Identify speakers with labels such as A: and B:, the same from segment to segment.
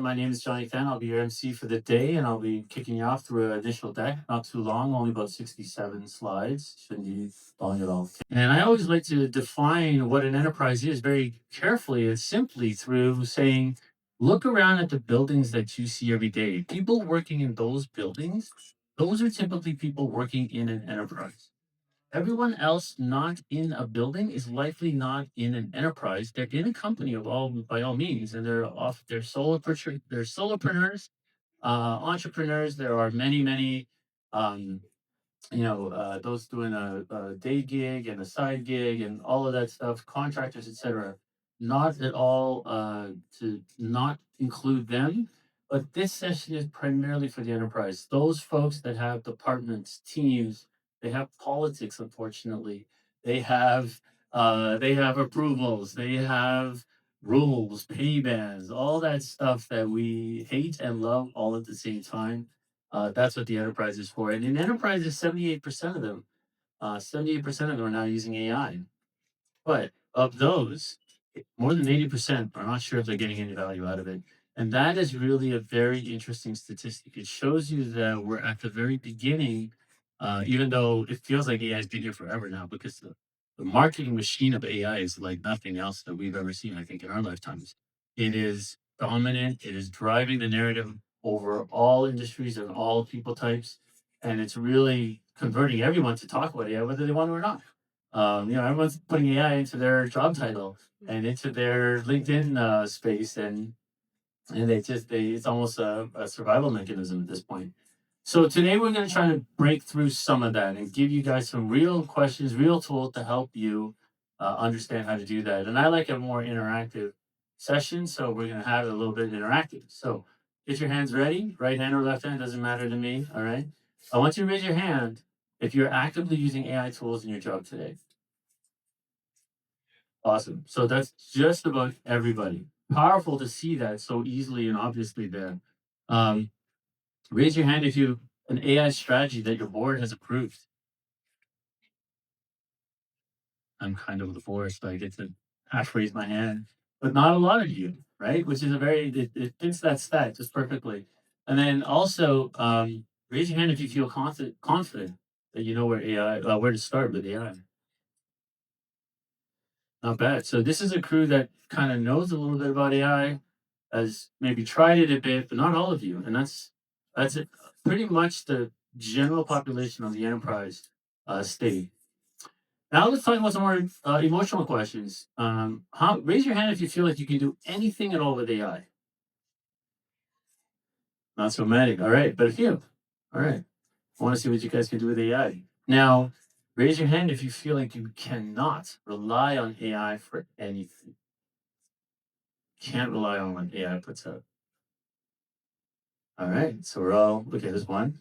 A: My name is Johnny Fan. I'll be your MC for the day, and I'll be kicking you off through an initial deck. Not too long, only about 67 slides. Shouldn't be long at all. And I always like to define what an enterprise is very carefully and simply through saying, look around at the buildings that you see every day. People working in those buildings, those are typically people working in an enterprise. Everyone else not in a building is likely not in an enterprise. They're in a company of all by all means, and they're they're solopreneurs, entrepreneurs. There are many um, those doing a day gig and a side gig and all of that stuff, contractors, etc. Not at all to not include them, but this session is primarily for the enterprise. Those folks that have departments, teams, they have politics, unfortunately. They have approvals, they have rules, pay bands, all that stuff that we hate and love all at the same time. That's what the enterprise is for. And in enterprises, 78% of them, 78% of them are now using AI. But of those, more than 80% are not sure if they're getting any value out of it. And that is really a very interesting statistic. It shows you that we're at the very beginning, even though it feels like AI has been here forever now, because the marketing machine of AI is like nothing else that we've ever seen, I think, in our lifetimes. It is dominant, it is driving the narrative over all industries and all people types. And it's really converting everyone to talk about AI, whether they want to or not. Everyone's putting AI into their job title and into their LinkedIn space, and it's almost a survival mechanism at this point. So today we're going to try to break through some of that and give you guys some real questions, real tools to help you understand how to do that. And I like a more interactive session, so we're going to have it a little bit interactive. So get your hands ready, right hand or left hand, doesn't matter to me. All right. I want you to raise your hand if you're actively using AI tools in your job today. Awesome. So that's just about everybody. Powerful to see that so easily and obviously there. Um, Raise your hand if you an AI strategy that your board has approved. I'm kind of the board, so I get to half raise my hand, but not a lot of you, right? Which is it fits that stat just perfectly. And then also raise your hand if you feel confident that you know where to start with AI. Not bad. So this is a crew that kind of knows a little bit about AI, has maybe tried it a bit, but not all of you. And that's it. Pretty much the general population of the enterprise state. Now let's talk about some more emotional questions. Raise your hand if you feel like you can do anything at all with AI. Not so many. All right, but a few. All right. I want to see what you guys can do with AI. Now, raise your hand if you feel like you cannot rely on AI for anything. Can't rely on what AI puts out. All right, so we're all okay. There's one.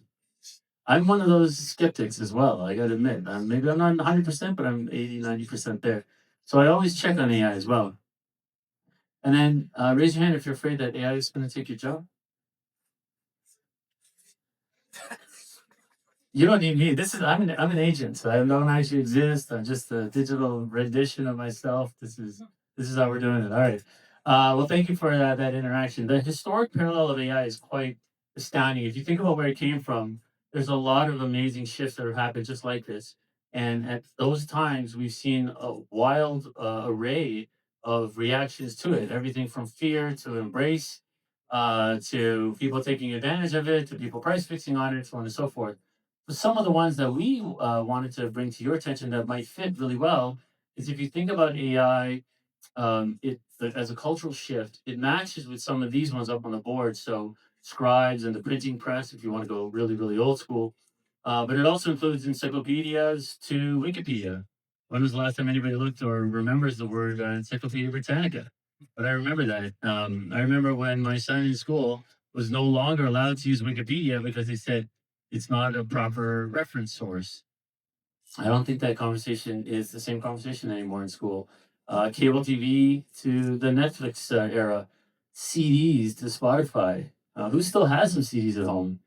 A: I'm one of those skeptics as well. I got to admit, maybe I'm not 100%, but I'm 80, 90% there. So I always check on AI as well. And then raise your hand if you're afraid that AI is going to take your job. You don't need me. I'm an agent, so I don't actually exist. I'm just a digital rendition of myself. This is how we're doing it. All right. Well, thank you for that interaction. The historic parallel of AI is quite astounding. If you think about where it came from, there's a lot of amazing shifts that have happened just like this. And at those times, we've seen a wild array of reactions to it. Everything from fear to embrace, to people taking advantage of it, to people price fixing on it, so on and so forth. But some of the ones that we wanted to bring to your attention that might fit really well is if you think about AI, as a cultural shift, it matches with some of these ones up on the board. So scribes and the printing press, if you want to go really, really old school. But it also includes encyclopedias to Wikipedia. When was the last time anybody looked or remembers the word Encyclopedia Britannica? But I remember that. I remember when my son in school was no longer allowed to use Wikipedia because they said it's not a proper reference source. I don't think that conversation is the same conversation anymore in school. Cable TV to the Netflix era, CDs to Spotify. Who still has some CDs at home?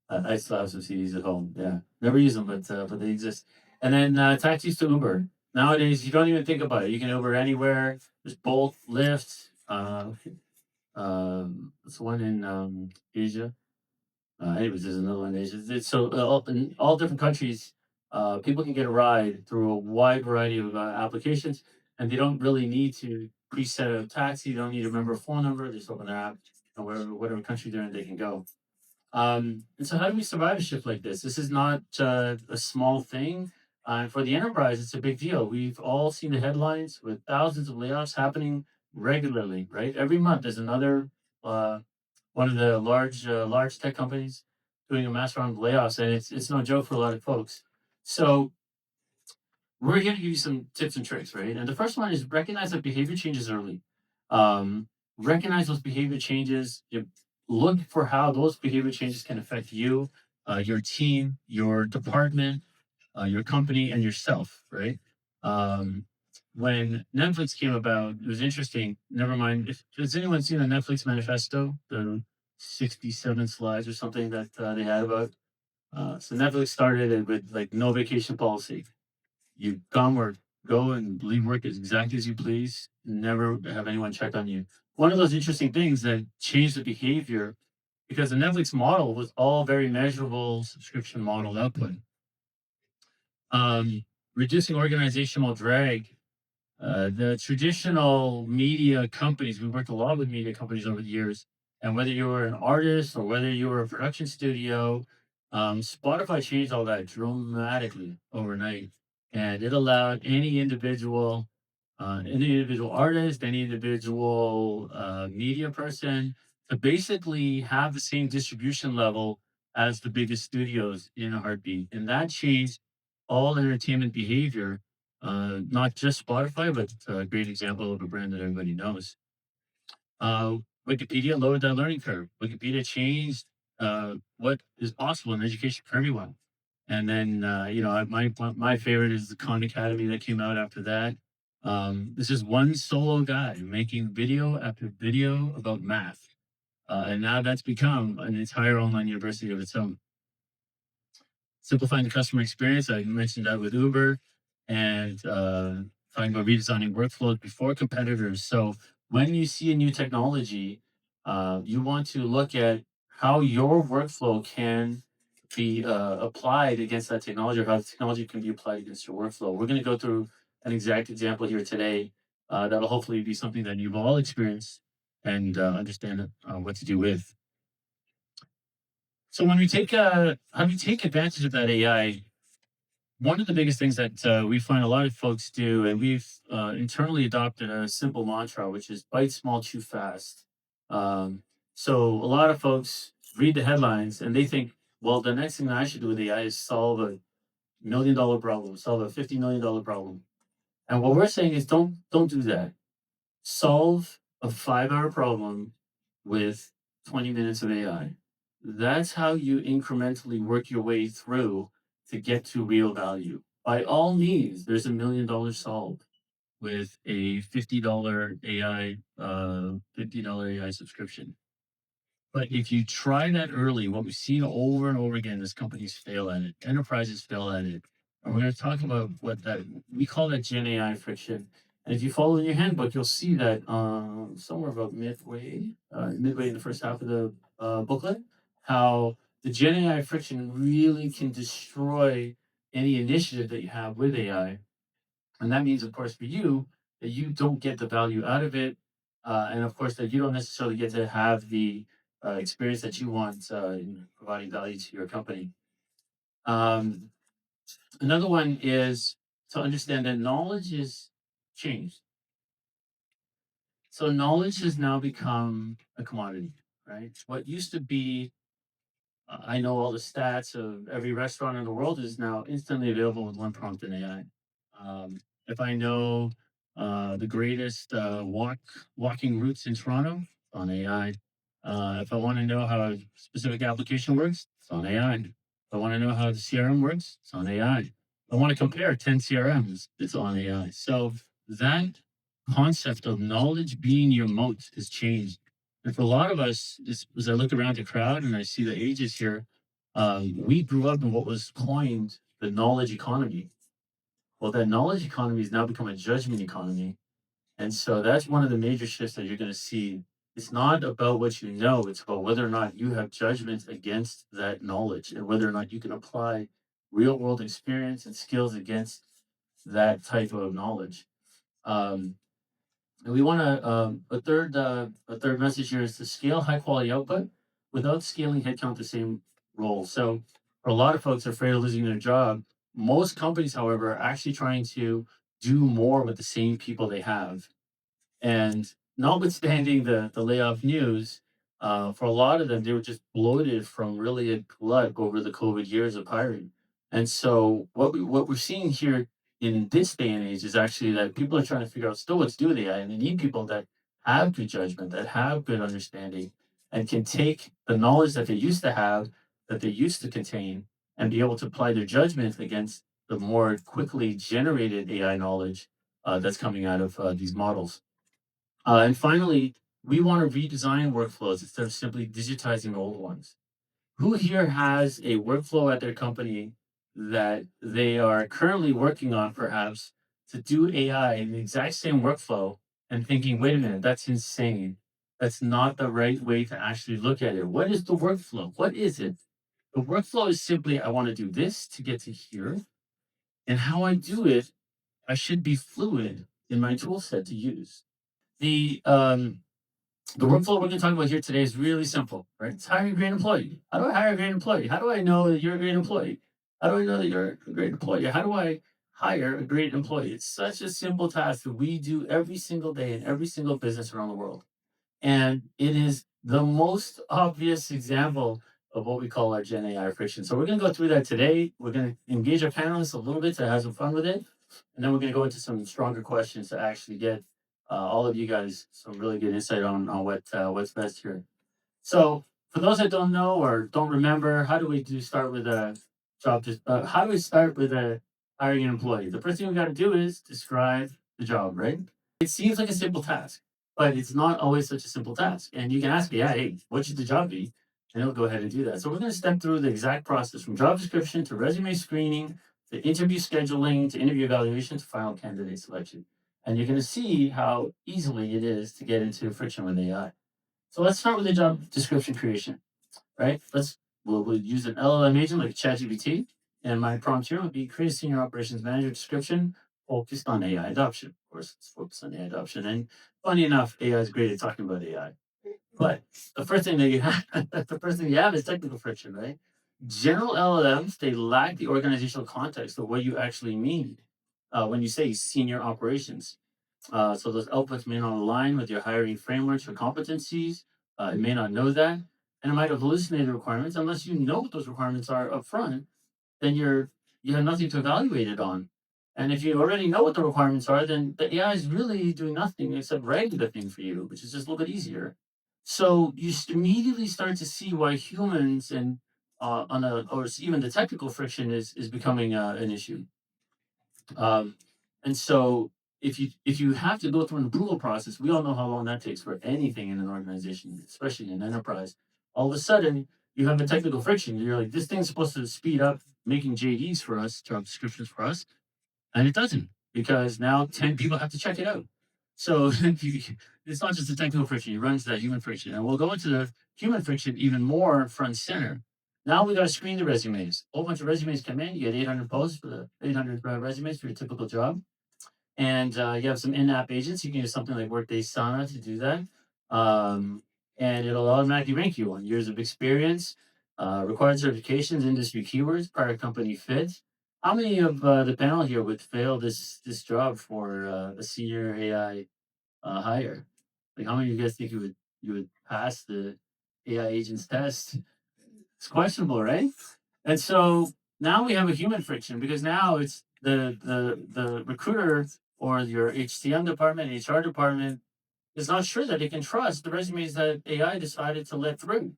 A: I still have some CDs at home. Yeah, never use them, but they exist. And then taxis to Uber. Nowadays, you don't even think about it. You can Uber anywhere. There's Bolt, Lyft. It's one in Asia. Anyways, there's another one in Asia. So in all different countries, people can get a ride through a wide variety of applications, and they don't really need to preset a taxi. They don't need to remember a phone number. They just open their app, and whatever country they're in, they can go. And so, how do we survive a shift like this? This is not a small thing. For the enterprise, it's a big deal. We've all seen the headlines with thousands of layoffs happening regularly, right? Every month, there's another uh, one of the large tech companies doing a mass round of layoffs, and it's no joke for a lot of folks. So we're here to give you some tips and tricks, right? And the first one is recognize that behavior changes early. Um, Recognize those behavior changes. Look for how those behavior changes can affect you, your team, your department, your company, and yourself, right? Um, when Netflix came about, it was interesting. Never mind. If has anyone seen the Netflix manifesto, the 67 slides or something that they had about? So Netflix started it with like no vacation policy. You come or go and leave work as exactly as you please. Never have anyone check on you. One of those interesting things that changed the behavior because the Netflix model was all very measurable subscription model output. Um, Reducing organizational drag. The traditional media companies, we worked a lot with media companies over the years, and whether you were an artist or whether you were a production studio, Spotify changed all that dramatically overnight, and it allowed any individual artist, any individual media person to basically have the same distribution level as the biggest studios in a heartbeat, and that changed all entertainment behavior, not just Spotify, but a great example of a brand that everybody knows. Uh, Wikipedia lowered that learning curve. Wikipedia changed what is possible in education for everyone. And then, my favorite is the Khan Academy that came out after that. This is one solo guy making video after video about math. And now that's become an entire online university of its own. Simplifying the customer experience. I mentioned that with Uber and talking about redesigning workflows before competitors. So when you see a new technology, you want to look at how your workflow can be applied against that technology or how the technology can be applied against your workflow. We're going to go through an exact example here today that'll hopefully be something that you've all experienced and understand what to do with. So when we take how do we take advantage of that AI? One of the biggest things that we find a lot of folks do, and we've internally adopted a simple mantra, which is bite small, chew fast. Um, so a lot of folks read the headlines and they think, well, the next thing that I should do with AI is solve a $1 million problem, solve a $50 million problem. And what we're saying is don't do that. Solve a 5-hour problem with 20 minutes of AI. That's how you incrementally work your way through to get to real value. By all means, there's $1 million solved with a $50 AI subscription. But if you try that early, what we've seen over and over again is companies fail at it, enterprises fail at it. And we're going to talk about what that we call that Gen AI friction. And if you follow in your handbook, you'll see that somewhere about midway in the first half of the booklet, how the Gen AI friction really can destroy any initiative that you have with AI. And that means, of course, for you, that you don't get the value out of it. And of course, that you don't necessarily get to have the experience that you want in providing value to your company. Um, Another one is to understand that knowledge is changed. So knowledge has now become a commodity, right? What used to be, I know all the stats of every restaurant in the world is now instantly available with one prompt in AI. If I know the greatest walking routes in Toronto, it's on AI. If I want to know how a specific application works, it's on AI. If I want to know how the CRM works, it's on AI. If I want to compare 10 CRMs, it's on AI. So that concept of knowledge being your moat has changed. And for a lot of us, as I look around the crowd and I see the ages here, we grew up in what was coined the knowledge economy. Well, that knowledge economy has now become a judgment economy. And so that's one of the major shifts that you're going to see. It's not about what you know, it's about whether or not you have judgment against that knowledge and whether or not you can apply real world experience and skills against that type of knowledge. Um, and we want to a third message here is to scale high quality output without scaling headcount the same role. So for a lot of folks afraid of losing their job, most companies, however, are actually trying to do more with the same people they have. And notwithstanding the layoff news, for a lot of them, they were just bloated from really a glut over the COVID years of hiring. And so what we're seeing here in this day and age is actually that people are trying to figure out still what to do with AI, and they need people that have good judgment, that have good understanding, and can take the knowledge that they used to have, that they used to contain, and be able to apply their judgment against the more quickly generated AI knowledge that's coming out of these models. And finally, we want to redesign workflows instead of simply digitizing old ones. Who here has a workflow at their company that they are currently working on, perhaps, to do AI in the exact same workflow and thinking, wait a minute, that's insane. That's not the right way to actually look at it. What is the workflow? What is it? The workflow is simply, I want to do this to get to here. And how I do it, I should be fluid in my tool set to use. The the workflow we're going to talk about here today is really simple, right? It's hiring a great employee. How do I hire a great employee? How do I know that you're a great employee? How do I know that you're a great employee? How do I hire a great employee? It's such a simple task that we do every single day in every single business around the world. And it is the most obvious example of what we call our Gen AI friction. So we're going to go through that today. We're going to engage our panelists a little bit to have some fun with it. And then we're going to go into some stronger questions to actually get all of you guys some really good insight on what's best here. So for those that don't know or don't remember, how do we start with a job? How do we start with a hiring an employee? The first thing we got to do is describe the job, right? It seems like a simple task, but it's not always such a simple task. And you can ask me, yeah, hey, what should the job be? And it'll go ahead and do that. So we're going to step through the exact process from job description to resume screening to interview scheduling to interview evaluation to final candidate selection. And you're going to see how easily it is to get into friction with AI. So let's start with the job description creation, right? We'll use an LLM agent like ChatGPT, and my prompt here would be create a senior operations manager description focused on AI adoption. Of course, it's focused on AI adoption, and funny enough, AI is great at talking about AI. But the first thing that you have, the first thing you have is technical friction, right? General LLMs they lack the organizational context of what you actually mean when you say senior operations. So those outputs may not align with your hiring frameworks or competencies. It may not know that, and it might have hallucinated requirements unless you know what those requirements are upfront. Then you have nothing to evaluate it on. And if you already know what the requirements are, then the AI is really doing nothing except writing the thing for you, which is just a little bit easier. So immediately start to see why humans and or even the technical friction is becoming an issue. Um, and so if you have to go through an approval process, we all know how long that takes for anything in an organization, especially in an enterprise. All of a sudden, you have a technical friction. You're like, this thing's supposed to speed up making JDs for us, job descriptions for us, and it doesn't because now 10 people have to check it out. So it's not just the technical friction, it runs that human friction. And we'll go into the human friction even more front and center. Now we got to screen the resumes. A whole bunch of resumes come in. You get 800 posts for the 800 resumes for your typical job. And you have some in-app agents. You can use something like Workday Sana to do that. Um, and it'll automatically rank you on years of experience, required certifications, industry keywords, prior company fit. How many of the panel here would fail this job for a senior AI hire? Like, how many of you guys think you would pass the AI agents test? It's questionable, right? And so now we have a human friction because now it's the recruiter or your HCM department, HR department is not sure that they can trust the resumes that AI decided to let through.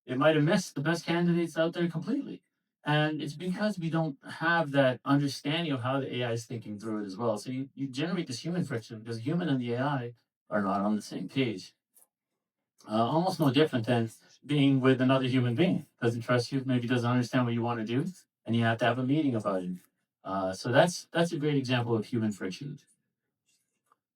A: It might have missed the best candidates out there completely. And it's because we don't have that understanding of how the AI is thinking through it as well. So you generate this human friction because the human and the AI are not on the same page. Almost no different than being with another human being. Doesn't trust you, maybe doesn't understand what you want to do, and you have to have a meeting about it. So that's a great example of human friction.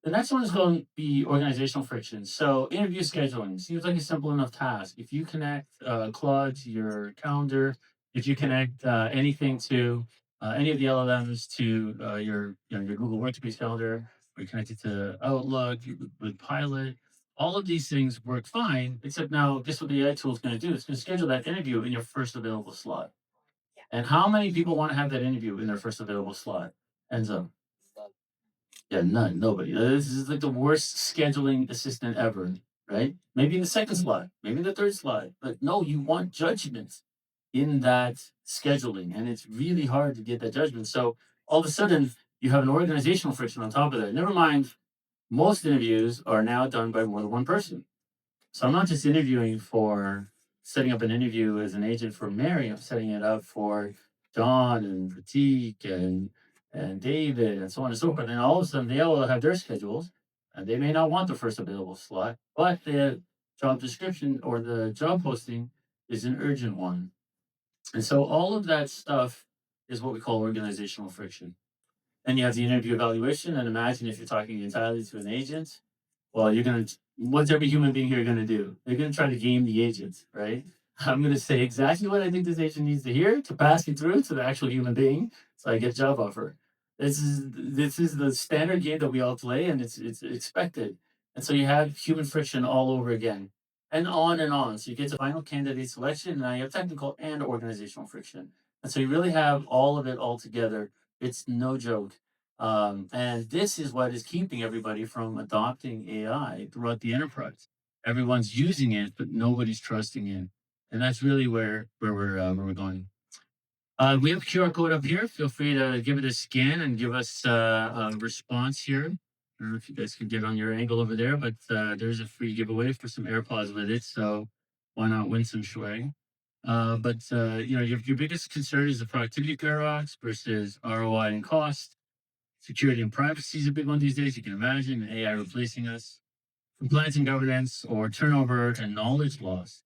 A: The next one is going to be organizational friction. So interview scheduling seems like a simple enough task. If you connect Claude to your calendar, if you connect anything to any of the LLMs to your Google Workspace calendar, or you connect it to Outlook with Pilot, all of these things work fine. Except now, guess what the AI tool is going to do? It's going to schedule that interview in your first available slot. And how many people want to have that interview in their first available slot? Ends up yeah, none, nobody. This is like the worst scheduling assistant ever, right? Maybe in the second slot, maybe in the third slot, but no, you want judgment in that scheduling, and it's really hard to get that judgment. So all of a sudden, you have an organizational friction on top of that. Never mind, most interviews are now done by more than one person. So I'm not just interviewing for setting up an interview as an agent for Mary. I'm setting it up for John and Pratik and David and so on and so forth. And all of a sudden they all have their schedules and they may not want the first available slot, but the job description or the job posting is an urgent one. And so all of that stuff is what we call organizational friction. And you have the interview evaluation. And imagine if you're talking entirely to an agent, well, you're gonna what's every human being here gonna do? They're gonna try to game the agent, right? I'm gonna say exactly what I think this agent needs to hear to pass it through to the actual human being, so I get a job offer. This is the standard game that we all play, and it's expected. And so you have human friction all over again, and on and on. So you get to final candidate selection, and now you have technical and organizational friction. And so you really have all of it all together. It's no joke. And this is what is keeping everybody from adopting AI throughout the enterprise. Everyone's using it, but nobody's trusting it, and that's really where we're going. We have QR code up here. Feel free to give it a scan and give us a response here. I don't know if you guys can get on your angle over there, but there's a free giveaway for some AirPods with it. So why not win some swag? Your biggest concern is the productivity paradox versus ROI and cost. Security and privacy is a big one these days. You can imagine AI replacing us. Compliance and governance, or turnover and knowledge loss.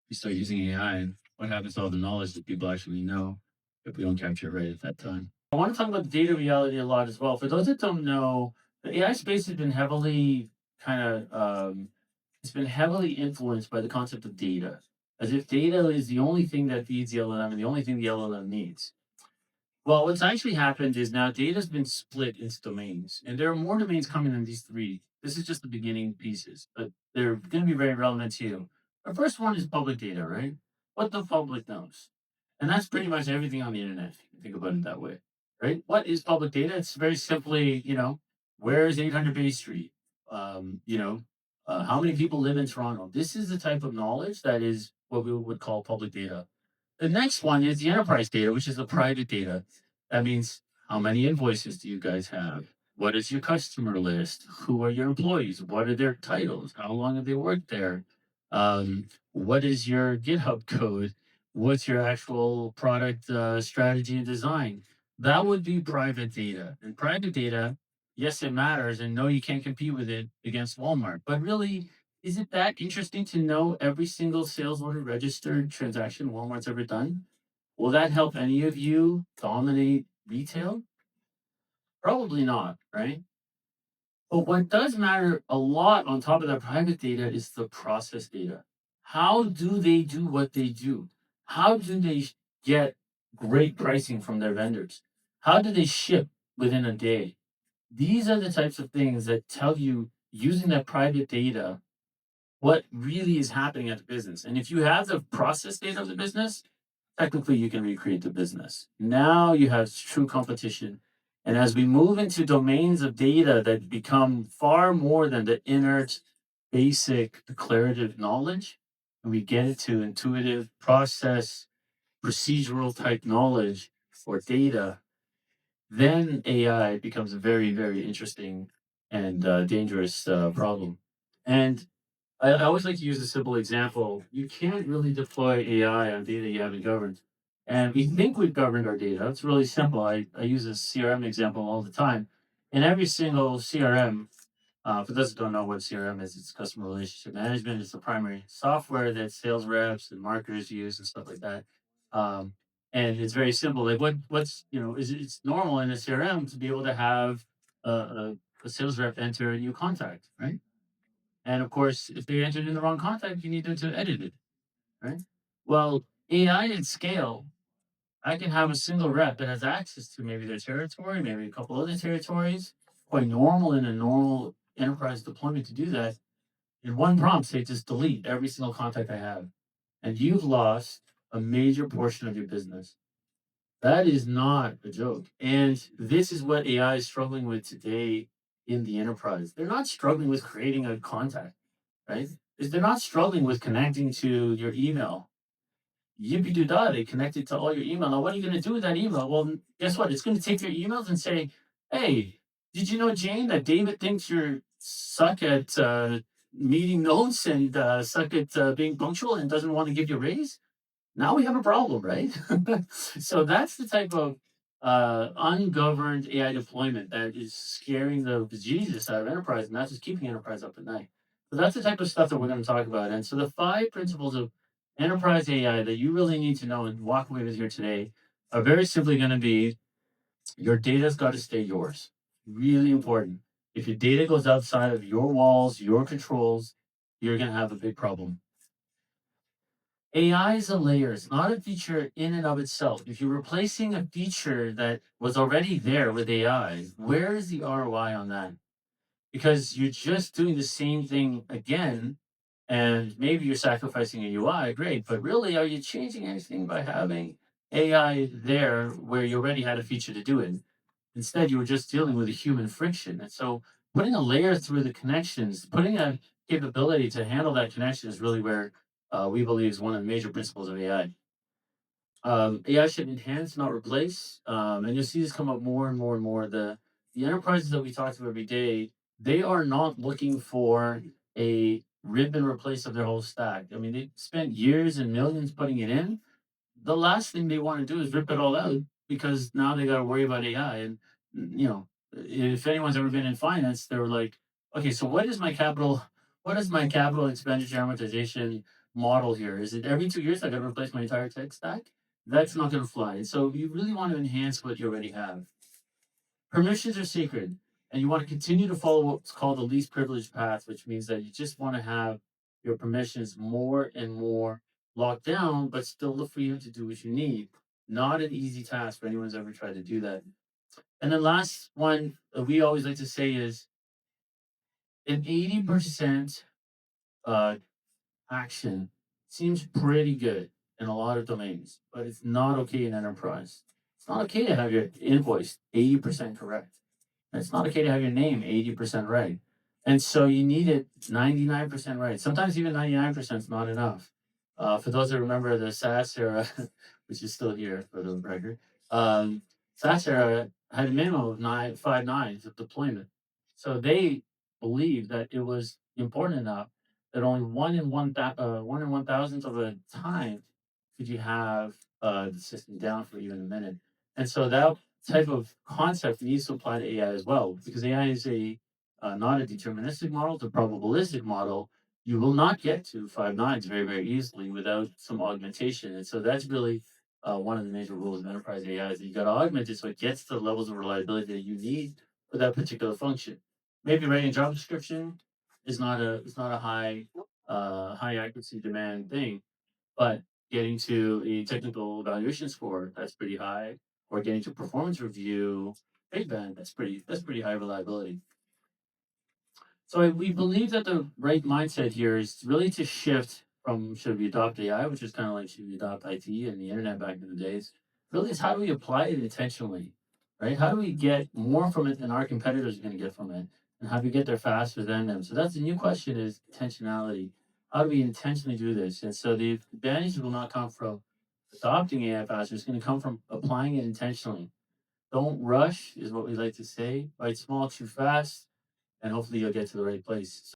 A: We start using AI, and what happens to all the knowledge that people actually know if we don't capture it right at that time? I want to talk about data reality a lot as well. For those that don't know, the AI space has been heavily kind of it's been heavily influenced by the concept of data, as if data is the only thing that feeds the LLM and the only thing the LLM needs. Well, what's actually happened is now data's been split into domains, and there are more domains coming than these three. This is just the beginning pieces, but they're going to be very relevant to you. The first one is public data, right? What the public knows. And that's pretty much everything on the internet, if you think about it that way, right? What is public data? It's very simply, where is 800 Bay Street? How many people live in Toronto? This is the type of knowledge that is what we would call public data. The next one is the enterprise data, which is the private data. That means how many invoices do you guys have? What is your customer list? Who are your employees? What are their titles? How long have they worked there? What is your GitHub code? What's your actual product strategy and design? That would be private data. And private data, yes, it matters. And no, you can't compete with it against Walmart. But really, is it that interesting to know every single sales order registered transaction Walmart's ever done? Will that help any of you dominate retail? Probably not, right? But what does matter a lot on top of that private data is the process data. How do they do what they do? How do they get great pricing from their vendors? How do they ship within a day? These are the types of things that tell you using that private data what really is happening at the business. And if you have the process data of the business, technically you can recreate the business. Now you have true competition. And as we move into domains of data that become far more than the inert, basic, declarative knowledge, and we get into intuitive process, procedural type knowledge or data, then AI becomes a very, very interesting and dangerous problem. And I always like to use a simple example. You can't really deploy AI on data you haven't governed. And we think we've governed our data. It's really simple. I use a CRM example all the time. In every single CRM, for those that don't know what CRM is, it's customer relationship management. It's the primary software that sales reps and marketers use and stuff like that. Um, and it's very simple. Like it's normal in a CRM to be able to have a a sales rep enter a new contact, right? And of course, if they entered in the wrong contact, you need them to edit it, right? Well, AI at scale, I can have a single rep that has access to maybe their territory, maybe a couple other territories. Quite normal in a normal enterprise deployment to do that. In one prompt, say just delete every single contact I have. And you've lost a major portion of your business. That is not a joke. And this is what AI is struggling with today in the enterprise. They're not struggling with creating a contact, right? They're not struggling with connecting to your email. Yippee doo dah, they connected to all your email. Now, what are you going to do with that email? Well, guess what? It's going to take your emails and say, hey, did you know, Jane, that David thinks you're suck at meeting notes and suck at being punctual and doesn't want to give you a raise? Now we have a problem, right? So that's the type of ungoverned AI deployment that is scaring the bejesus out of enterprise, and that's just keeping enterprise up at night. So that's the type of stuff that we're going to talk about. And so the five principles of enterprise AI that you really need to know and walk away with here today are very simply going to be your data's got to stay yours. Really important. If your data goes outside of your walls, your controls, you're going to have a big problem. AI is a layer. It's not a feature in and of itself. If you're replacing a feature that was already there with AI, where is the ROI on that? Because you're just doing the same thing again, and maybe you're sacrificing a UI, great, but really, are you changing anything by having AI there where you already had a feature to do it? Instead, you were just dealing with a human friction. And so putting a layer through the connections, putting a capability to handle that connection is really where we believe is one of the major principles of AI. AI should enhance, not replace. And you'll see this come up more and more and more. The enterprises that we talk to every day, they are not looking for a rip and replace of their whole stack. I mean, they spent years and millions putting it in. The last thing they want to do is rip it all out because now they got to worry about AI. And if anyone's ever been in finance, they were like, okay, so what is my capital? What is my capital expenditure amortization model here? Is it every 2 years I got to replace my entire tech stack? That's not going to fly. So you really want to enhance what you already have. Permissions are sacred, and you want to continue to follow what's called the least privileged path, which means that you just want to have your permissions more and more locked down, but still the freedom to do what you need. Not an easy task for anyone who's ever tried to do that. And the last one we always like to say is an 80% uh, action seems pretty good in a lot of domains, but it's not okay in enterprise. It's not okay to have your invoice 80% correct. It's not okay to have your name 80% right. And so you need it 99% right. Sometimes even 99% is not enough. For those that remember the SaaS era, which is still here for the record, SaaS era had a minimum of 5 nines of deployment. So they believed that it was important enough that only 1 in 1,000th of a time could you have the system down for even a minute. And so that type of concept needs to apply to AI as well, because AI is a not a deterministic model, it's a probabilistic model. You will not get to 5 nines very, very easily without some augmentation. And so that's really one of the major rules of enterprise AI is that you got to augment it so it gets to the levels of reliability that you need for that particular function. Maybe writing a job description is not a high accuracy demand thing, but getting to a technical evaluation score, that's pretty high, or getting to performance review, big band, that's pretty high reliability. So we believe that the right mindset here is really to shift from should we adopt AI, which is kind of like should we adopt IT and the internet back in the days. Really, is how do we apply it intentionally, right? How do we get more from it than our competitors are going to get from it, and how do we get there faster than them? So that's the new question: is intentionality. How do we intentionally do this? And so the advantage will not come from adopting AI faster. It's going to come from applying it intentionally. Don't rush, is what we like to say. Bite small, chew fast, and hopefully you'll get to the right place.